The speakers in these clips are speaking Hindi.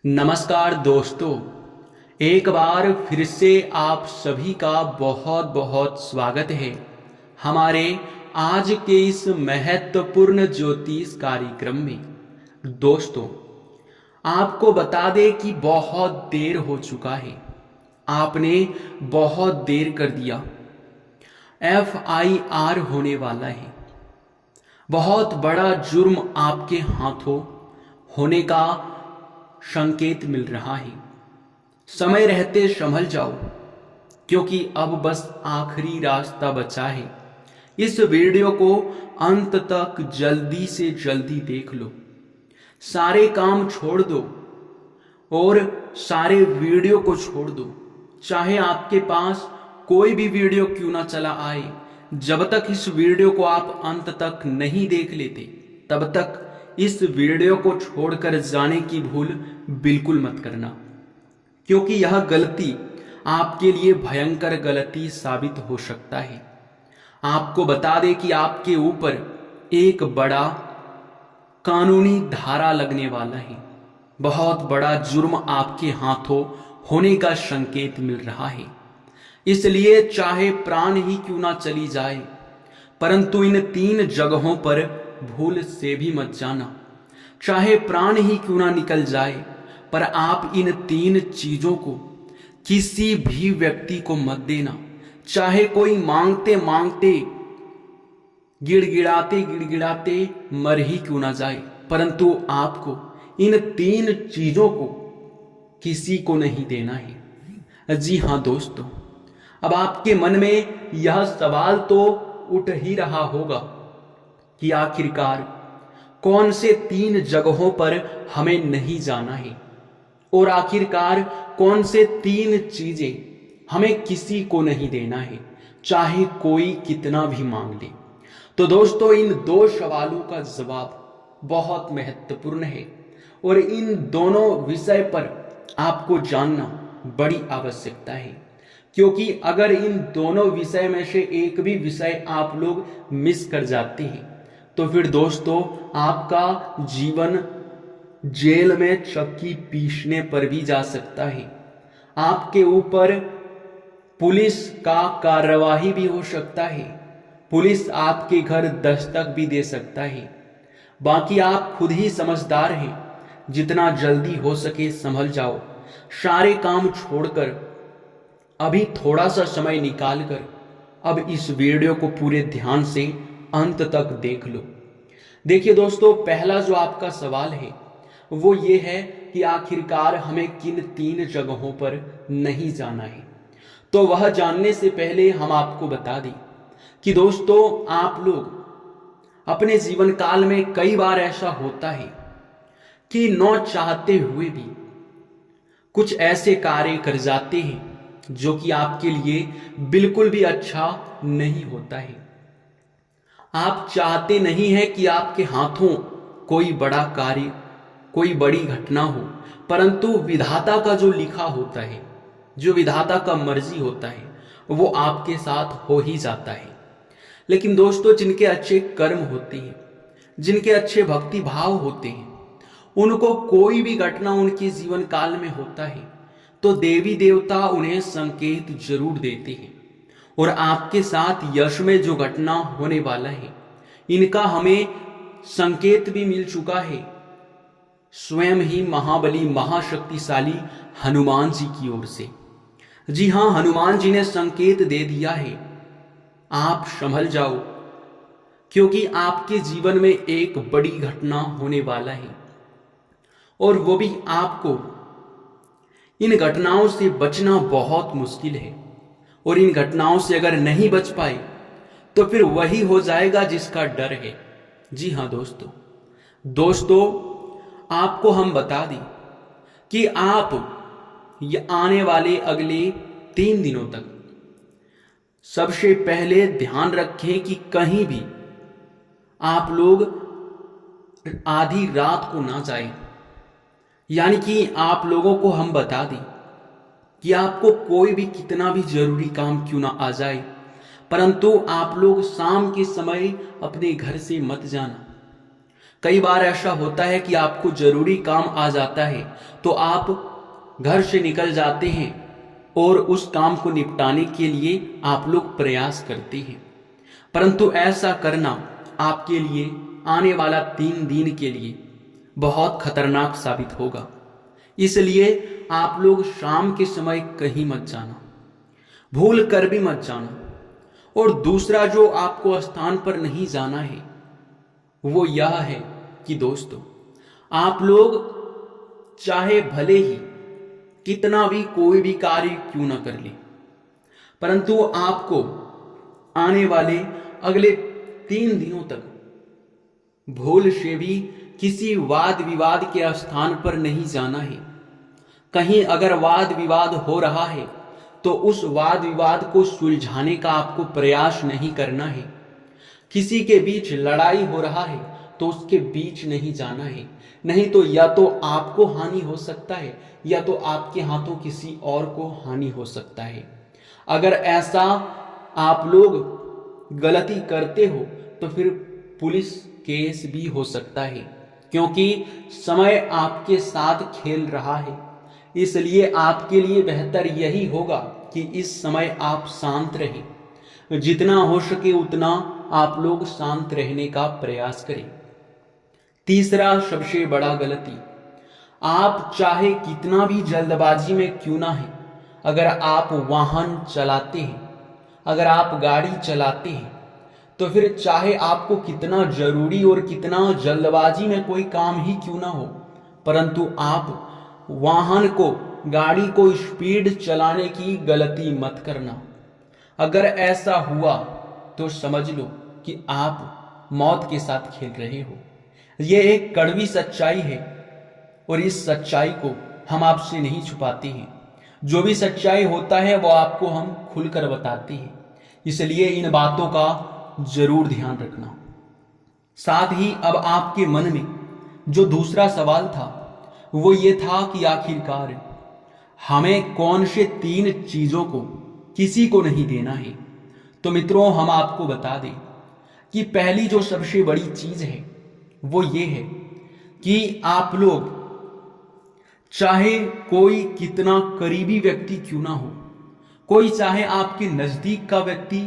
नमस्कार दोस्तों, एक बार फिर से आप सभी का बहुत बहुत स्वागत है हमारे आज के इस महत्वपूर्ण ज्योतिष कार्यक्रम में। दोस्तों, आपको बता दें कि बहुत देर हो चुका है, आपने बहुत देर कर दिया। FIR होने वाला है, बहुत बड़ा जुर्म आपके हाथों होने का संकेत मिल रहा है। समय रहते संभल जाओ, क्योंकि अब बस आखिरी रास्ता बचा है। इस वीडियो को अंत तक जल्दी से जल्दी देख लो, सारे काम छोड़ दो और सारे वीडियो को छोड़ दो। चाहे आपके पास कोई भी वीडियो क्यों ना चला आए, जब तक इस वीडियो को आप अंत तक नहीं देख लेते, तब तक इस वीडियो को छोड़कर जाने की भूल बिल्कुल मत करना, क्योंकि यह गलती आपके लिए भयंकर गलती साबित हो सकता है। आपको बता दें कि आपके ऊपर एक बड़ा कानूनी धारा लगने वाला है, बहुत बड़ा जुर्म आपके हाथों होने का संकेत मिल रहा है। इसलिए चाहे प्राण ही क्यों ना चली जाए, परंतु इन 3 जगहों पर भूल से भी मत जाना। चाहे प्राण ही क्यों ना निकल जाए, पर आप इन 3 चीजों को किसी भी व्यक्ति को मत देना। चाहे कोई मांगते मांगते गिड़गिड़ाते गिड़गिड़ाते मर ही क्यों ना जाए, परंतु आपको इन 3 चीजों को किसी को नहीं देना है। जी हाँ दोस्तों, अब आपके मन में यह सवाल तो उठ ही रहा होगा कि आखिरकार कौन से 3 जगहों पर हमें नहीं जाना है, और आखिरकार कौन से 3 चीजें हमें किसी को नहीं देना है, चाहे कोई कितना भी मांग ले। तो दोस्तों, इन 2 सवालों का जवाब बहुत महत्वपूर्ण है, और इन दोनों विषय पर आपको जानना बड़ी आवश्यकता है, क्योंकि अगर इन दोनों विषय में से एक भी विषय आप लोग मिस कर जाते हैं, तो फिर दोस्तों आपका जीवन जेल में चक्की पीसने पर भी जा सकता है। आपके ऊपर पुलिस का कार्यवाही भी हो सकता है, पुलिस आपके घर दस्तक भी दे सकता है। बाकी आप खुद ही समझदार हैं, जितना जल्दी हो सके संभल जाओ। सारे काम छोड़कर अभी थोड़ा सा समय निकालकर अब इस वीडियो को पूरे ध्यान से अंत तक देख लो। देखिए दोस्तों, पहला जो आपका सवाल है वो ये है कि आखिरकार हमें किन 3 जगहों पर नहीं जाना है। तो वह जानने से पहले हम आपको बता दें कि दोस्तों, आप लोग अपने जीवन काल में कई बार ऐसा होता है कि न चाहते हुए भी कुछ ऐसे कार्य कर जाते हैं जो कि आपके लिए बिल्कुल भी अच्छा नहीं होता है। आप चाहते नहीं है कि आपके हाथों कोई बड़ा कार्य, कोई बड़ी घटना हो, परंतु विधाता का जो लिखा होता है, जो विधाता का मर्जी होता है, वो आपके साथ हो ही जाता है। लेकिन दोस्तों, जिनके अच्छे कर्म होते हैं, जिनके अच्छे भक्ति भाव होते हैं, उनको कोई भी घटना उनके जीवन काल में होता है तो देवी देवता उन्हें संकेत जरूर देते हैं। और आपके साथ यश में जो घटना होने वाला है, इनका हमें संकेत भी मिल चुका है स्वयं ही महाबली महाशक्तिशाली हनुमान जी की ओर से। जी हां, हनुमान जी ने संकेत दे दिया है, आप संभल जाओ, क्योंकि आपके जीवन में एक बड़ी घटना होने वाला है, और वो भी आपको इन घटनाओं से बचना बहुत मुश्किल है। और इन घटनाओं से अगर नहीं बच पाए तो फिर वही हो जाएगा जिसका डर है। जी हां दोस्तों, आपको हम बता दें कि आप ये आने वाले अगले 3 दिनों तक सबसे पहले ध्यान रखें कि कहीं भी आप लोग आधी रात को ना जाएं। यानी कि आप लोगों को हम बता दें कि आपको कोई भी कितना भी जरूरी काम क्यों ना आ जाए, परंतु आप लोग शाम के समय अपने घर से मत जाना, कई बार ऐसा होता है कि आपको जरूरी काम आ जाता है तो आप घर से निकल जाते हैं और उस काम को निपटाने के लिए आप लोग प्रयास करते हैं, परंतु ऐसा करना आपके लिए आने वाला 3 दिन के लिए बहुत खतरनाक साबित होगा। इसलिए आप लोग शाम के समय कहीं मत जाना, भूल कर भी मत जाना। और दूसरा जो आपको स्थान पर नहीं जाना है वो यह है कि दोस्तों, आप लोग चाहे भले ही कितना भी कोई भी कार्य क्यों ना कर ले, परंतु आपको आने वाले अगले 3 दिनों तक भूल से भी किसी वाद विवाद के स्थान पर नहीं जाना है। कहीं अगर वाद विवाद हो रहा है तो उस वाद विवाद को सुलझाने का आपको प्रयास नहीं करना है। किसी के बीच लड़ाई हो रहा है तो उसके बीच नहीं जाना है, नहीं तो या तो आपको हानि हो सकता है या तो आपके हाथों किसी और को हानि हो सकता है। अगर ऐसा आप लोग गलती करते हो तो फिर पुलिस केस भी हो सकता है, क्योंकि समय आपके साथ खेल रहा है। इसलिए आपके लिए बेहतर यही होगा कि इस समय आप शांत रहें, जितना हो सके उतना आप लोग शांत रहने का प्रयास करें। तीसरा सबसे बड़ा गलती, आप चाहे कितना भी जल्दबाजी में क्यों ना है, अगर आप वाहन चलाते हैं, अगर आप गाड़ी चलाते हैं, तो फिर चाहे आपको कितना जरूरी और कितना जल्दबाजी में कोई काम ही क्यों ना हो, परंतु आप वाहन को, गाड़ी को स्पीड चलाने की गलती मत करना। अगर ऐसा हुआ तो समझ लो कि आप मौत के साथ खेल रहे हो। यह एक कड़वी सच्चाई है और इस सच्चाई को हम आपसे नहीं छुपाते हैं। जो भी सच्चाई होता है वो आपको हम खुलकर बताते हैं, इसलिए इन बातों का जरूर ध्यान रखना। साथ ही अब आपके मन में जो दूसरा सवाल था वो ये था कि आखिरकार हमें कौन से 3 चीजों को किसी को नहीं देना है। तो मित्रों, हम आपको बता दें कि पहली जो सबसे बड़ी चीज है वो ये है कि आप लोग चाहे कोई कितना करीबी व्यक्ति क्यों ना हो, कोई चाहे आपके नजदीक का व्यक्ति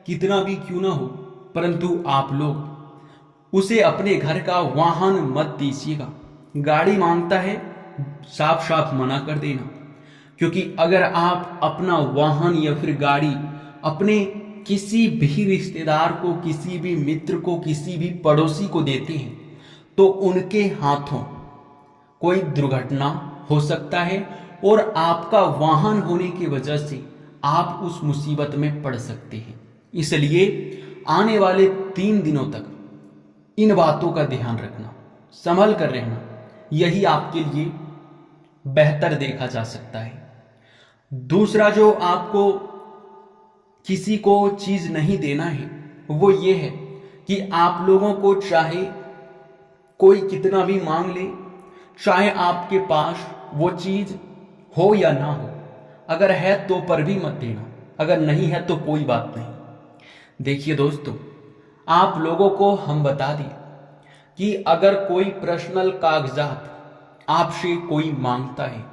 कितना भी क्यों ना हो, परंतु आप लोग उसे अपने घर का वाहन मत दीजिएगा। गाड़ी मांगता है, साफ साफ मना कर देना, क्योंकि अगर आप अपना वाहन या फिर गाड़ी अपने किसी भी रिश्तेदार को, किसी भी मित्र को, किसी भी पड़ोसी को देते हैं तो उनके हाथों कोई दुर्घटना हो सकता है और आपका वाहन होने की वजह से आप उस मुसीबत में पड़ सकते हैं। इसलिए आने वाले 3 दिनों तक इन बातों का ध्यान रखना, संभल कर रहना, यही आपके लिए बेहतर देखा जा सकता है। दूसरा जो आपको किसी को चीज नहीं देना है वो ये है कि आप लोगों को चाहे कोई कितना भी मांग ले, चाहे आपके पास वो चीज हो या ना हो, अगर है तो पर भी मत देना, अगर नहीं है तो कोई बात नहीं। देखिए दोस्तों, आप लोगों को हम बता दें कि अगर कोई पर्सनल कागजात आपसे कोई मांगता है,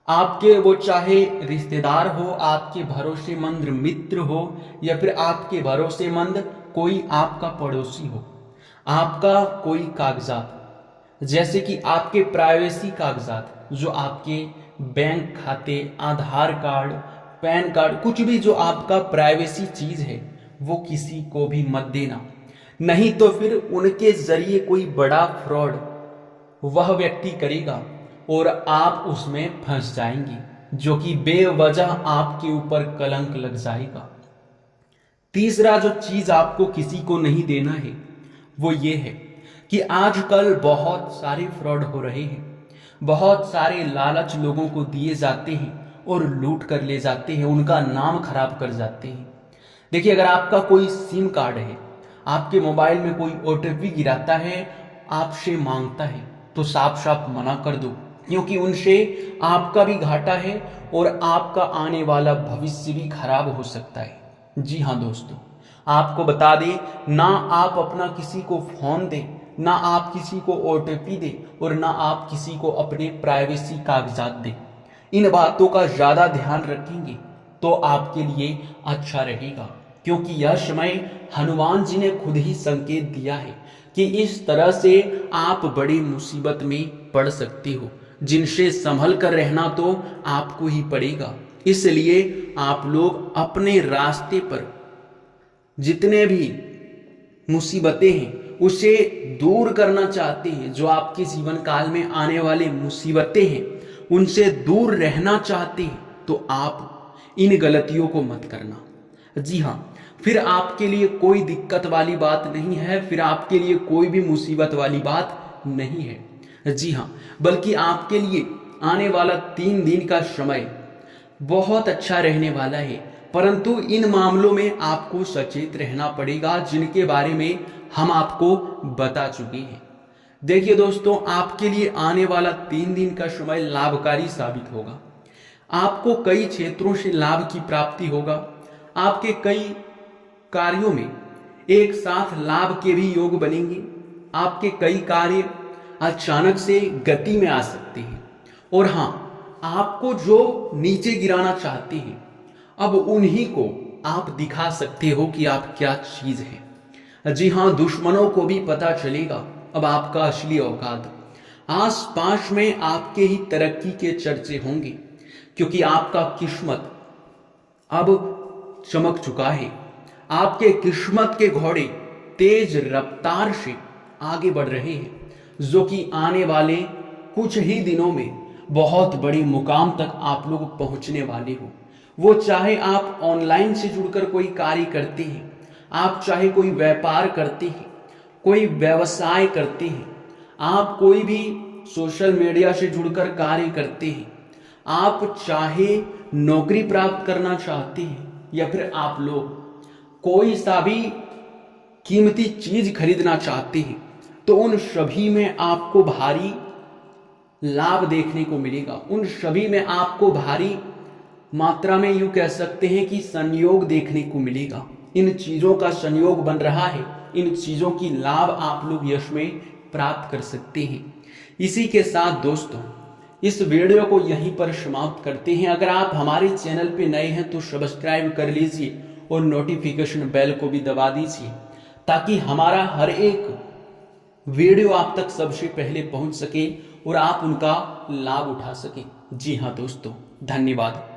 आपके वो चाहे रिश्तेदार हो, आपके भरोसेमंद मित्र हो या फिर आपके भरोसेमंद कोई आपका पड़ोसी हो, आपका कोई कागजात जैसे कि आपके प्राइवेसी कागजात, जो आपके बैंक खाते, आधार कार्ड, पैन कार्ड, कुछ भी जो आपका प्राइवेसी चीज है वो किसी को भी मत देना, नहीं तो फिर उनके जरिए कोई बड़ा फ्रॉड वह व्यक्ति करेगा और आप उसमें फंस जाएंगे, जो कि बेवजह आपके ऊपर कलंक लग जाएगा। तीसरा जो चीज आपको किसी को नहीं देना है वो ये है कि आजकल बहुत सारे फ्रॉड हो रहे हैं, बहुत सारे लालच लोगों को दिए जाते हैं और लूट कर ले जाते हैं, उनका नाम खराब कर जाते हैं। देखिए, अगर आपका कोई सिम कार्ड है, आपके मोबाइल में कोई ओटीपी गिराता है, आपसे मांगता है, तो साफ साफ मना कर दो, क्योंकि उनसे आपका भी घाटा है और आपका आने वाला भविष्य भी खराब हो सकता है। जी हाँ दोस्तों, आपको बता दें, ना आप अपना किसी को फोन दें, ना आप किसी को OTP दें और ना आप किसी को अपने प्राइवेसी कागजात दें। इन बातों का ज़्यादा ध्यान रखेंगे तो आपके लिए अच्छा रहेगा, क्योंकि यह समय हनुमान जी ने खुद ही संकेत दिया है कि इस तरह से आप बड़ी मुसीबत में पड़ सकते हो, जिनसे संभल कर रहना तो आपको ही पड़ेगा। इसलिए आप लोग अपने रास्ते पर जितने भी मुसीबतें हैं उसे दूर करना चाहते हैं, जो आपके जीवन काल में आने वाले मुसीबतें हैं उनसे दूर रहना चाहते हैं, तो आप इन गलतियों को मत करना। जी हाँ, फिर आपके लिए कोई दिक्कत वाली बात नहीं है, फिर आपके लिए कोई भी मुसीबत वाली बात नहीं है। जी हाँ, बल्कि आपके लिए आने वाला 3 दिन का समय बहुत अच्छा रहने वाला है, परंतु इन मामलों में आपको सचेत रहना पड़ेगा, जिनके बारे में हम आपको बता चुके हैं। देखिए दोस्तों, आपके लिए आने वाला 3 दिन का समय लाभकारी साबित होगा। आपको कई क्षेत्रों से लाभ की प्राप्ति होगा। आपके कई कार्यों में एक साथ लाभ के भी योग बनेंगे। आपके कई कार्य अचानक से गति में आ सकते हैं। और हाँ, आपको जो नीचे गिराना चाहते हैं, अब उन्हीं को आप दिखा सकते हो कि आप क्या चीज है। जी हाँ, दुश्मनों को भी पता चलेगा अब आपका असली औकात। आस पास में आपके ही तरक्की के चर्चे होंगे, क्योंकि आपका किस्मत अब चमक चुका है। आपके किस्मत के घोड़े तेज रफ्तार से आगे बढ़ रहे हैं, जो कि आने वाले कुछ ही दिनों में बहुत बड़ी मुकाम तक आप लोग पहुंचने वाले हो। वो चाहे आप ऑनलाइन से जुड़कर कोई कार्य करते हैं, आप चाहे कोई व्यापार करते हैं, कोई व्यवसाय करते हैं, आप कोई भी सोशल मीडिया से जुड़कर कार्य करते हैं, आप चाहे नौकरी प्राप्त करना चाहते हैं, या फिर आप लोग कोई सा भी कीमती चीज खरीदना चाहते हैं, तो उन सभी में आपको भारी लाभ देखने को मिलेगा। उन सभी में आपको भारी मात्रा में यूं कह सकते हैं कि संयोग देखने को मिलेगा। इन चीजों का संयोग बन रहा है, इन चीजों की लाभ आप लोग यश में प्राप्त कर सकते हैं। इसी के साथ दोस्तों, इस वीडियो को यहीं पर समाप्त करते हैं। अगर आप हमारे चैनल पे नए हैं तो सब्सक्राइब कर लीजिए और नोटिफिकेशन बेल को भी दबा दीजिए, ताकि हमारा हर एक वीडियो आप तक सबसे पहले पहुंच सके और आप उनका लाभ उठा सकें। जी हाँ दोस्तों, धन्यवाद।